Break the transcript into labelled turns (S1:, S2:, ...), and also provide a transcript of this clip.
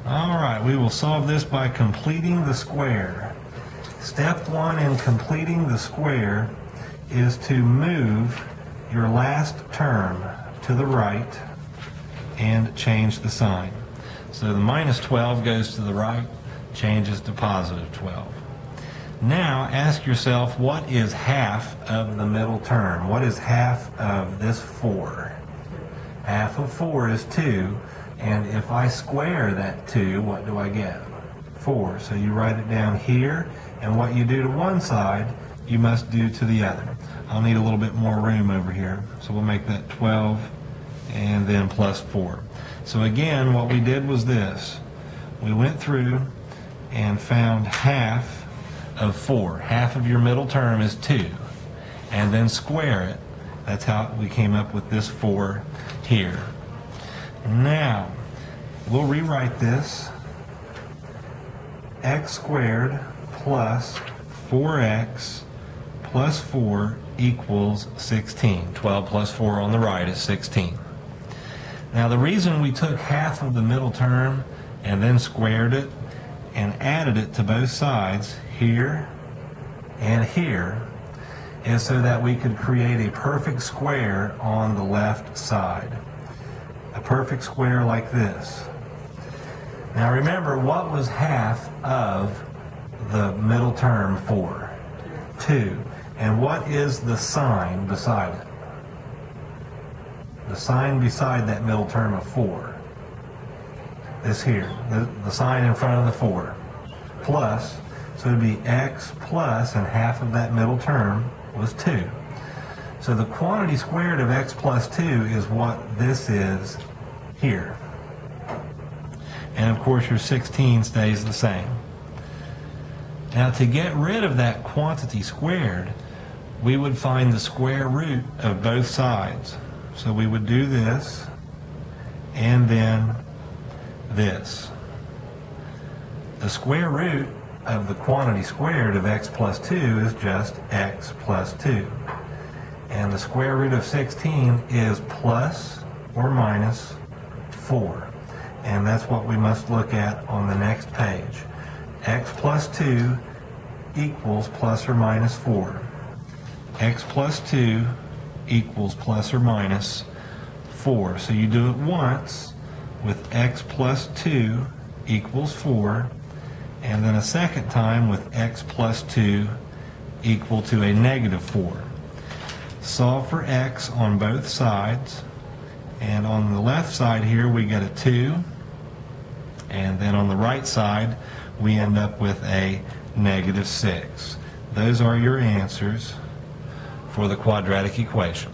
S1: Alright, we will solve this by completing the square. Step 1 in completing the square is to move your last term to the right and change the sign. So the minus 12 goes to the right, changes to positive 12. Now ask yourself, what is half of the middle term? What is half of this 4? Half of 4 is 2, and if I square that 2, what do I get? 4. So you write it down here, and what you do to one side, you must do to the other. I'll need a little bit more room over here, so we'll make that 12 and then plus 4. So again, what we did was this. We went through and found half of 4. Half of your middle term is 2. And then square it. That's how we came up with this 4 here. Now, we'll rewrite this. X squared plus 4x plus 4 equals 16. 12 plus 4 on the right is 16. Now the reason we took half of the middle term and then squared it and added it to both sides, here and here, is so that we could create a perfect square on the left side. A perfect square like this. Now remember, what was half of the middle term 4? 2. And what is the sign beside it? The sign beside that middle term of 4. This here, the sign in front of the 4. Plus, so it would be x plus, and half of that middle term was 2. So the quantity squared of x plus 2 is what this is here. And of course your 16 stays the same. Now to get rid of that quantity squared, we would find the square root of both sides. So we would do this, and then this. The square root of the quantity squared of x plus 2 is just x plus 2. And the square root of 16 is plus or minus 4. And that's what we must look at on the next page. X plus 2 equals plus or minus 4. X plus 2 equals plus or minus 4. So you do it once with x plus 2 equals 4, and then a second time with x plus 2 equal to a negative 4. Solve for x on both sides, and on the left side here we get a 2, and then on the right side we end up with a negative 6. Those are your answers for the quadratic equation.